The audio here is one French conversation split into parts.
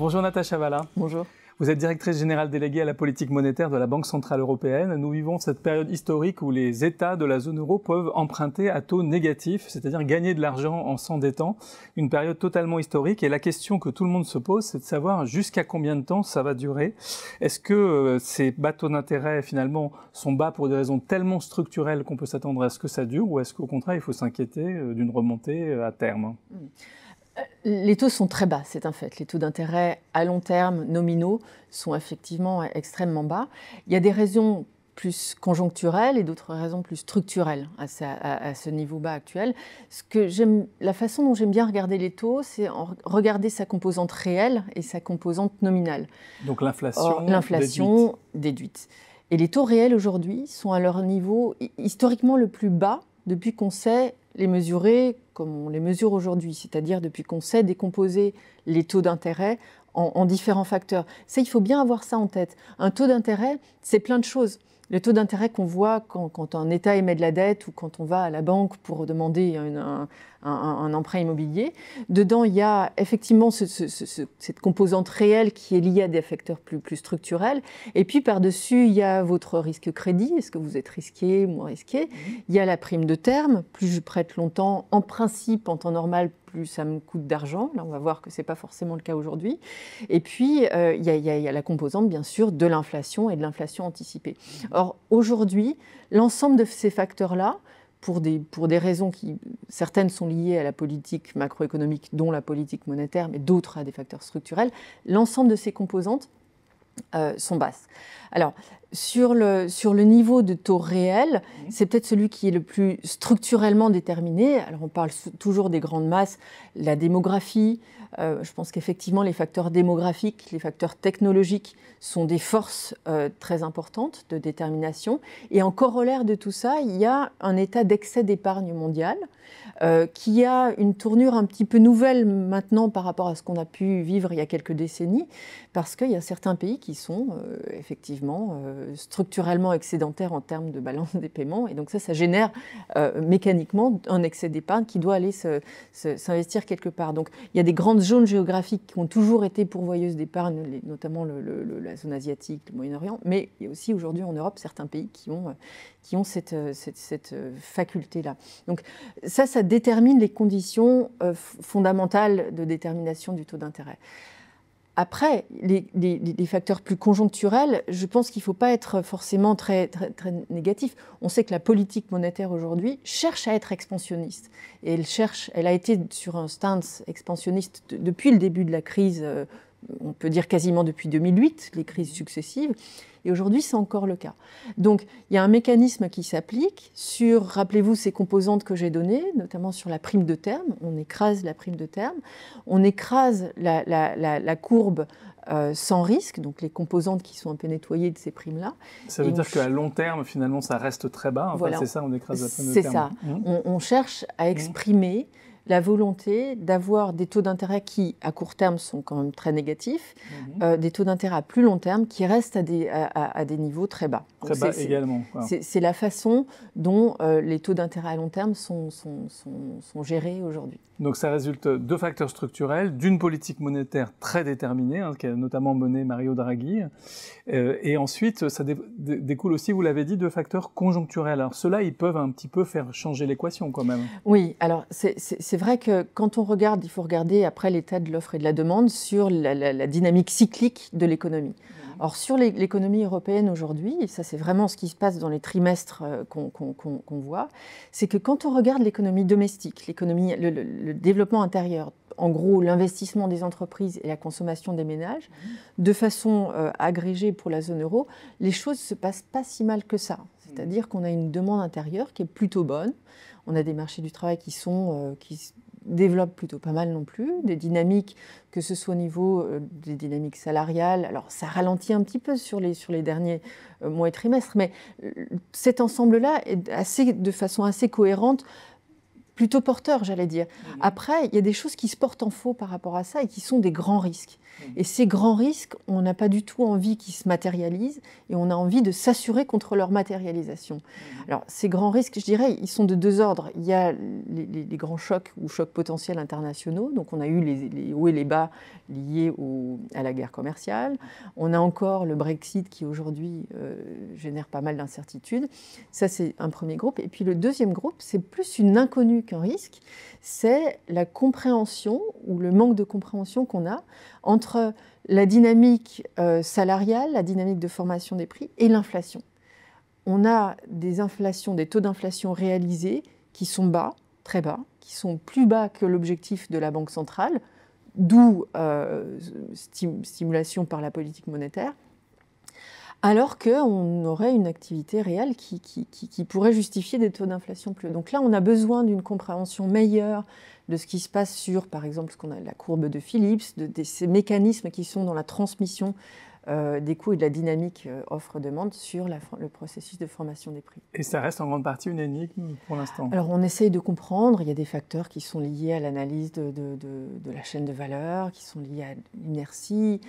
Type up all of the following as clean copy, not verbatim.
Bonjour Natacha Valla. Bonjour. Vous êtes directrice générale déléguée à la politique monétaire de la Banque centrale européenne. Nous vivons cette période historique où les États de la zone euro peuvent emprunter à taux négatif, c'est-à-dire gagner de l'argent en s'endettant. Une période totalement historique. Et la question que tout le monde se pose, c'est de savoir jusqu'à combien de temps ça va durer. Est-ce que ces bas taux d'intérêt, finalement, sont bas pour des raisons tellement structurelles qu'on peut s'attendre à ce que ça dure, ou est-ce qu'au contraire, il faut s'inquiéter d'une remontée à terme ? Les taux sont très bas, c'est un fait. Les taux d'intérêt à long terme, nominaux, sont effectivement extrêmement bas. Il y a des raisons plus conjoncturelles et d'autres raisons plus structurelles à ce niveau bas actuel. La façon dont j'aime bien regarder les taux, c'est regarder sa composante réelle et sa composante nominale. Donc l'inflation déduite. Et les taux réels aujourd'hui sont à leur niveau historiquement le plus bas depuis qu'on sait les mesurer comme on les mesure aujourd'hui, c'est-à-dire depuis qu'on sait décomposer les taux d'intérêt en différents facteurs. Ça, il faut bien avoir ça en tête. Un taux d'intérêt, c'est plein de choses. Le taux d'intérêt qu'on voit quand un État émet de la dette ou quand on va à la banque pour demander un emprunt immobilier, dedans, il y a effectivement cette composante réelle qui est liée à des facteurs plus structurels. Et puis, par-dessus, il y a votre risque crédit. Est-ce que vous êtes risqué, moins risqué ? Il y a la prime de terme. Plus je prête longtemps, en principe, en temps normal, plus ça me coûte d'argent. Là, on va voir que ce n'est pas forcément le cas aujourd'hui. Et puis, il y a la composante, bien sûr, de l'inflation et de l'inflation anticipée. Or, aujourd'hui, l'ensemble de ces facteurs-là, pour des raisons qui, certaines sont liées à la politique macroéconomique, dont la politique monétaire, mais d'autres à des facteurs structurels, l'ensemble de ces composantes sont basses. Alors, sur le niveau de taux réel, c'est peut-être celui qui est le plus structurellement déterminé. Alors, on parle toujours des grandes masses, la démographie. Je pense qu'effectivement, les facteurs démographiques, les facteurs technologiques sont des forces très importantes de détermination. Et en corollaire de tout ça, il y a un état d'excès d'épargne mondiale qui a une tournure un petit peu nouvelle maintenant par rapport à ce qu'on a pu vivre il y a quelques décennies, parce qu'il y a certains pays qui sont effectivement structurellement excédentaires en termes de balance des paiements. Et donc ça génère mécaniquement un excès d'épargne qui doit aller s'investir quelque part. Donc il y a des grandes zones géographiques qui ont toujours été pourvoyeuses d'épargne, notamment la zone asiatique, le Moyen-Orient, mais il y a aussi aujourd'hui en Europe certains pays qui ont cette faculté-là. Donc ça détermine les conditions fondamentales de détermination du taux d'intérêt. Après, les facteurs plus conjoncturels, je pense qu'il ne faut pas être forcément très négatif. On sait que la politique monétaire aujourd'hui cherche à être expansionniste. Et elle a été sur un stance expansionniste depuis le début de la crise, on peut dire quasiment depuis 2008, les crises successives. Et aujourd'hui, c'est encore le cas. Donc, il y a un mécanisme qui s'applique sur, rappelez-vous, ces composantes que j'ai données, notamment sur la prime de terme. On écrase la prime de terme. On écrase la courbe sans risque, donc les composantes qui sont un peu nettoyées de ces primes-là. Ça veut dire qu'à long terme, finalement, ça reste très bas. Voilà, c'est ça, on écrase la prime de terme. C'est ça. On cherche à exprimer la volonté d'avoir des taux d'intérêt qui, à court terme, sont quand même très négatifs, des taux d'intérêt à plus long terme qui restent à des niveaux très bas. Très bas également. Wow. C'est la façon dont les taux d'intérêt à long terme sont gérés aujourd'hui. Donc ça résulte de deux facteurs structurels, d'une politique monétaire très déterminée, qui a notamment mené Mario Draghi, et ensuite ça découle aussi, vous l'avez dit, de facteurs conjoncturels. Alors ceux-là, ils peuvent un petit peu faire changer l'équation quand même. Oui, alors c'est vrai que quand on regarde, il faut regarder après l'état de l'offre et de la demande sur la dynamique cyclique de l'économie. Or, sur l'économie européenne aujourd'hui, et ça c'est vraiment ce qui se passe dans les trimestres qu'on voit, c'est que quand on regarde l'économie domestique, le développement intérieur, en gros l'investissement des entreprises et la consommation des ménages, de façon agrégée pour la zone euro, les choses ne se passent pas si mal que ça. C'est-à-dire qu'on a une demande intérieure qui est plutôt bonne, on a des marchés du travail qui développent plutôt pas mal non plus, des dynamiques, que ce soit au niveau des dynamiques salariales. Alors ça ralentit un petit peu sur les derniers mois et trimestres, mais cet ensemble-là est de façon assez cohérente, plutôt porteur, j'allais dire. Après, il y a des choses qui se portent en faux par rapport à ça et qui sont des grands risques. Et ces grands risques, on n'a pas du tout envie qu'ils se matérialisent et on a envie de s'assurer contre leur matérialisation. Alors, ces grands risques, je dirais, ils sont de deux ordres. Il y a les grands chocs ou chocs potentiels internationaux. Donc, on a eu les hauts et les bas liés à la guerre commerciale. On a encore le Brexit qui, aujourd'hui, génère pas mal d'incertitudes. Ça, c'est un premier groupe. Et puis, le deuxième groupe, c'est plus une inconnue qu'un risque. C'est la compréhension ou le manque de compréhension qu'on a entre la dynamique salariale, la dynamique de formation des prix et l'inflation. On a des taux d'inflation réalisés qui sont bas, très bas, qui sont plus bas que l'objectif de la Banque centrale, d'où stimulation par la politique monétaire, alors qu'on aurait une activité réelle qui pourrait justifier des taux d'inflation plus hauts. Donc là, on a besoin d'une compréhension meilleure de ce qui se passe sur, par exemple, ce qu'on a la courbe de Phillips, de ces mécanismes qui sont dans la transmission des coûts et de la dynamique offre-demande sur le processus de formation des prix. Et ça reste en grande partie une énigme pour l'instant. Alors on essaye de comprendre, il y a des facteurs qui sont liés à l'analyse de la chaîne de valeur, qui sont liés à l'inertie,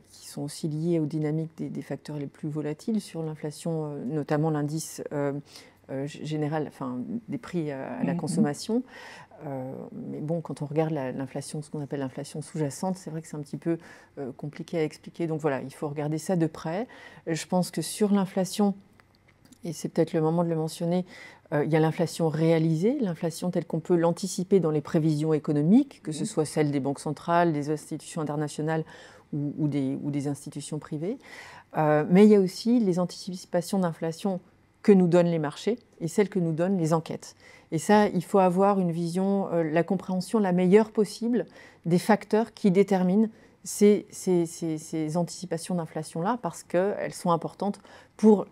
qui sont aussi liés aux dynamiques des facteurs les plus volatiles sur l'inflation, notamment l'indice général, enfin, des prix à la consommation. Mais bon, quand on regarde l'inflation, ce qu'on appelle l'inflation sous-jacente, c'est vrai que c'est un petit peu compliqué à expliquer. Donc voilà, il faut regarder ça de près. Je pense que sur l'inflation, et c'est peut-être le moment de le mentionner, il y a l'inflation réalisée, l'inflation telle qu'on peut l'anticiper dans les prévisions économiques, que ce soit celle des banques centrales, des institutions internationales ou des institutions privées. Mais il y a aussi les anticipations d'inflation que nous donnent les marchés et celles que nous donnent les enquêtes. Et ça, il faut avoir une vision, la compréhension la meilleure possible des facteurs qui déterminent ces anticipations d'inflation-là, parce qu'elles sont importantes pour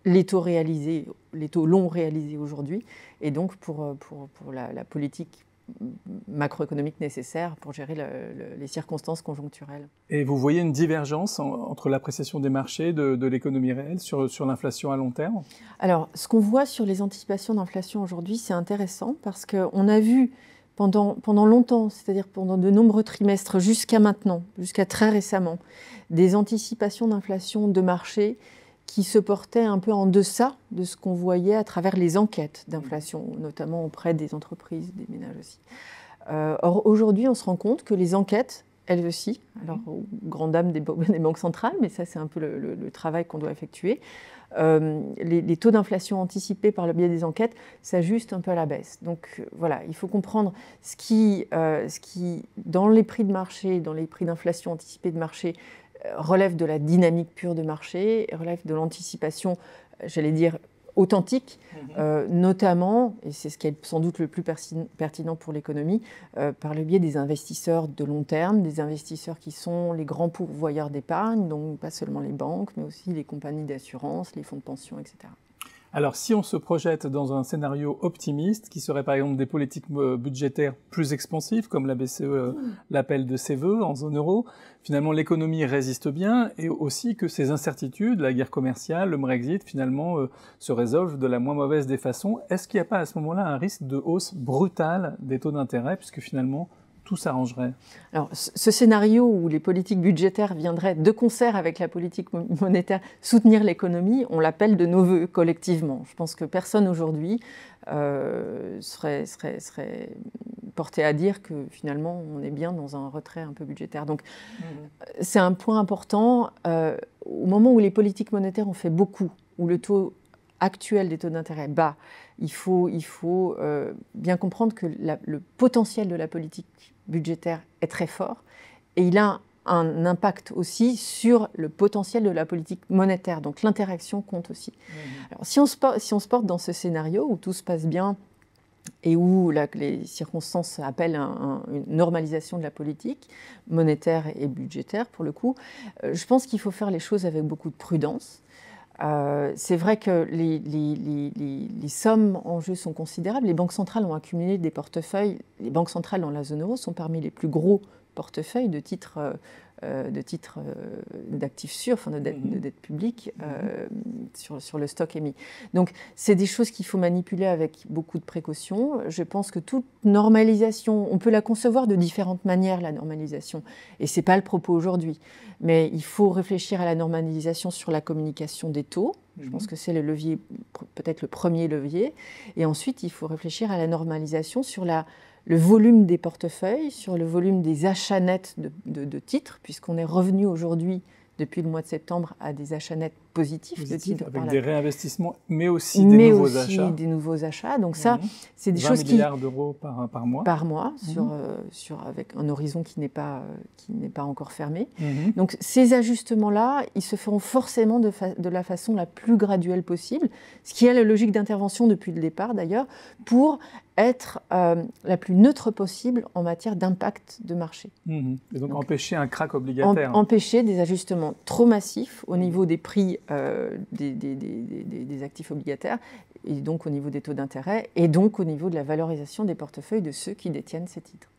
les taux réalisés, les taux longs réalisés aujourd'hui, et donc pour la politique macroéconomique nécessaire pour gérer les circonstances conjoncturelles. Et vous voyez une divergence entre l'appréciation des marchés de l'économie réelle sur l'inflation à long terme? Alors, ce qu'on voit sur les anticipations d'inflation aujourd'hui, c'est intéressant parce qu'on a vu pendant longtemps, c'est-à-dire pendant de nombreux trimestres jusqu'à maintenant, jusqu'à très récemment, des anticipations d'inflation de marché qui se portaient un peu en deçà de ce qu'on voyait à travers les enquêtes d'inflation, notamment auprès des entreprises, des ménages aussi. Or, aujourd'hui, on se rend compte que les enquêtes, elles aussi, alors aux grandes dames des banques centrales, mais ça c'est un peu le travail qu'on doit effectuer, les taux d'inflation anticipés par le biais des enquêtes s'ajustent un peu à la baisse. Donc voilà, il faut comprendre ce qui, dans les prix de marché, dans les prix d'inflation anticipés de marché, relève de la dynamique pure de marché, relève de l'anticipation, j'allais dire, authentique, notamment, et c'est ce qui est sans doute le plus pertinent pour l'économie, par le biais des investisseurs de long terme, des investisseurs qui sont les grands pourvoyeurs d'épargne, donc pas seulement les banques, mais aussi les compagnies d'assurance, les fonds de pension, etc. Alors, si on se projette dans un scénario optimiste, qui serait par exemple des politiques budgétaires plus expansives, comme la BCE l'appelle de ses voeux en zone euro, finalement l'économie résiste bien, et aussi que ces incertitudes, la guerre commerciale, le Brexit, finalement se résolvent de la moins mauvaise des façons. Est-ce qu'il n'y a pas à ce moment-là un risque de hausse brutale des taux d'intérêt, puisque finalement tout s'arrangerait? Alors, ce scénario où les politiques budgétaires viendraient de concert avec la politique monétaire soutenir l'économie, on l'appelle de nos voeux collectivement. Je pense que personne aujourd'hui serait porté à dire que finalement on est bien dans un retrait un peu budgétaire. Donc c'est un point important. Au moment où les politiques monétaires ont fait beaucoup, où le taux actuel des taux d'intérêt bas, il faut bien comprendre que le potentiel de la politique budgétaire est très fort et il a un impact aussi sur le potentiel de la politique monétaire. Donc l'interaction compte aussi. Alors, si on se porte dans ce scénario où tout se passe bien et où les circonstances appellent une normalisation de la politique monétaire et budgétaire, pour le coup, je pense qu'il faut faire les choses avec beaucoup de prudence. C'est vrai que les sommes en jeu sont considérables. Les banques centrales ont accumulé des portefeuilles. Les banques centrales dans la zone euro sont parmi les plus gros portefeuilles de titres de titres d'actifs sûrs, enfin de dette publique sur le stock émis. Donc c'est des choses qu'il faut manipuler avec beaucoup de précaution. Je pense que toute normalisation, on peut la concevoir de différentes manières, la normalisation, et ce n'est pas le propos aujourd'hui. Mais il faut réfléchir à la normalisation sur la communication des taux. Je pense que c'est le levier, peut-être le premier levier. Et ensuite, il faut réfléchir à la normalisation sur le volume des portefeuilles, sur le volume des achats nets de titres, puisqu'on est revenu aujourd'hui, depuis le mois de septembre, à des achats nets positifs de titres. Avec des réinvestissements, mais aussi des nouveaux achats. Des nouveaux achats. Donc ça, c'est des 20 choses milliards d'euros par mois. Par mois, avec un horizon qui n'est pas encore fermé. Donc ces ajustements-là, ils se feront forcément de la façon la plus graduelle possible, ce qui est la logique d'intervention depuis le départ d'ailleurs, pour être la plus neutre possible en matière d'impact de marché. Et donc empêcher un krach obligataire. Empêcher des ajustements trop massifs au niveau des prix des actifs obligataires, et donc au niveau des taux d'intérêt, et donc au niveau de la valorisation des portefeuilles de ceux qui détiennent ces titres.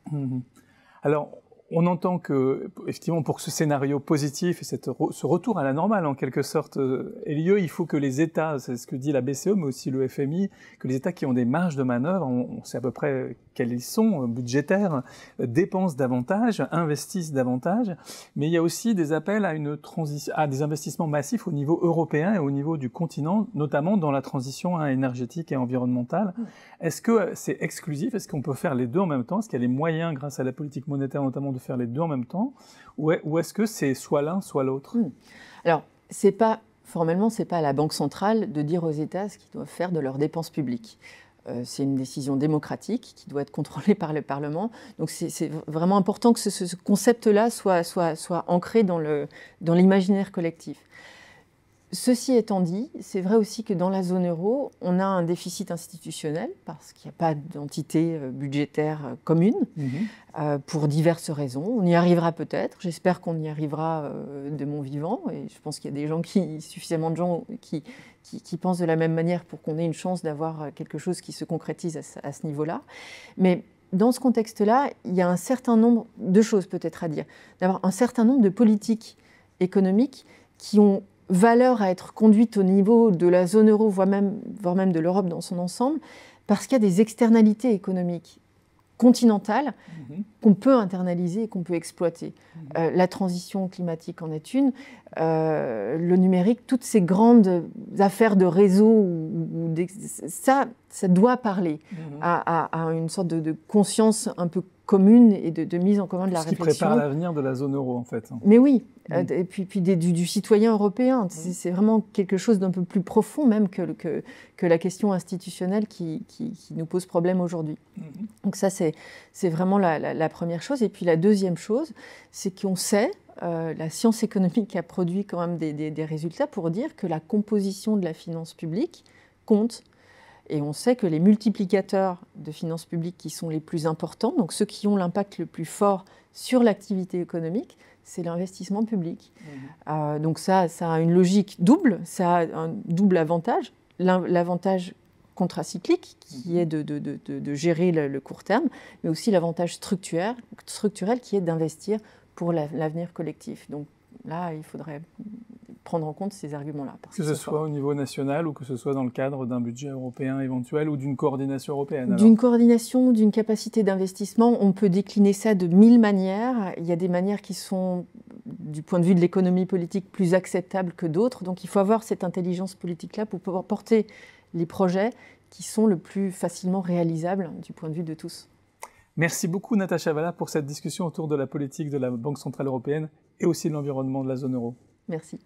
Alors, on entend que, effectivement, pour que ce scénario positif et ce retour à la normale, en quelque sorte, ait lieu, il faut que les États, c'est ce que dit la BCE, mais aussi le FMI, que les États qui ont des marges de manœuvre, on sait à peu près quels ils sont, budgétaires, dépensent davantage, investissent davantage, mais il y a aussi des appels à des investissements massifs au niveau européen et au niveau du continent, notamment dans la transition énergétique et environnementale. Est-ce que c'est exclusif? Est-ce qu'on peut faire les deux en même temps? Est-ce qu'il y a les moyens, grâce à la politique monétaire notamment, de faire les deux en même temps? Ou est-ce que c'est soit l'un, soit l'autre? Alors, formellement, ce n'est pas à la Banque centrale de dire aux États ce qu'ils doivent faire de leurs dépenses publiques. C'est une décision démocratique qui doit être contrôlée par le Parlement. Donc c'est vraiment important que ce concept-là soit ancré dans l'imaginaire collectif. Ceci étant dit, c'est vrai aussi que dans la zone euro, on a un déficit institutionnel parce qu'il n'y a pas d'entité budgétaire commune pour diverses raisons. On y arrivera peut-être, j'espère qu'on y arrivera de mon vivant, et je pense qu'il y a suffisamment de gens qui pensent de la même manière pour qu'on ait une chance d'avoir quelque chose qui se concrétise à ce niveau-là. Mais dans ce contexte-là, il y a un certain nombre de choses peut-être à dire. D'abord, un certain nombre de politiques économiques qui ont valeur à être conduite au niveau de la zone euro, voire même de l'Europe dans son ensemble, parce qu'il y a des externalités économiques continentales qu'on peut internaliser et qu'on peut exploiter. La transition climatique en est une, le numérique, toutes ces grandes affaires de réseau, ça doit parler à une sorte de conscience un peu commune et de mise en commun de la réflexion. Ce qui prépare l'avenir de la zone euro, en fait. Mais oui, et puis du citoyen européen. C'est vraiment quelque chose d'un peu plus profond même que la question institutionnelle qui nous pose problème aujourd'hui. Donc ça, c'est vraiment la première chose. Et puis la deuxième chose, c'est qu'on sait, la science économique a produit quand même des résultats pour dire que la composition de la finance publique compte. Et on sait que les multiplicateurs de finances publiques qui sont les plus importants, donc ceux qui ont l'impact le plus fort sur l'activité économique, c'est l'investissement public. Donc ça a une logique double, ça a un double avantage. L'avantage contracyclique, qui est de gérer le court terme, mais aussi l'avantage structurel qui est d'investir pour l'avenir collectif. Donc là, il faudrait prendre en compte ces arguments-là. Que ce soit au niveau national ou que ce soit dans le cadre d'un budget européen éventuel ou d'une coordination européenne. D'une coordination, d'une capacité d'investissement, on peut décliner ça de 1000 manières. Il y a des manières qui sont, du point de vue de l'économie politique, plus acceptables que d'autres. Donc il faut avoir cette intelligence politique-là pour pouvoir porter les projets qui sont le plus facilement réalisables du point de vue de tous. Merci beaucoup Natacha Valla pour cette discussion autour de la politique de la Banque centrale européenne et aussi de l'environnement de la zone euro. Merci.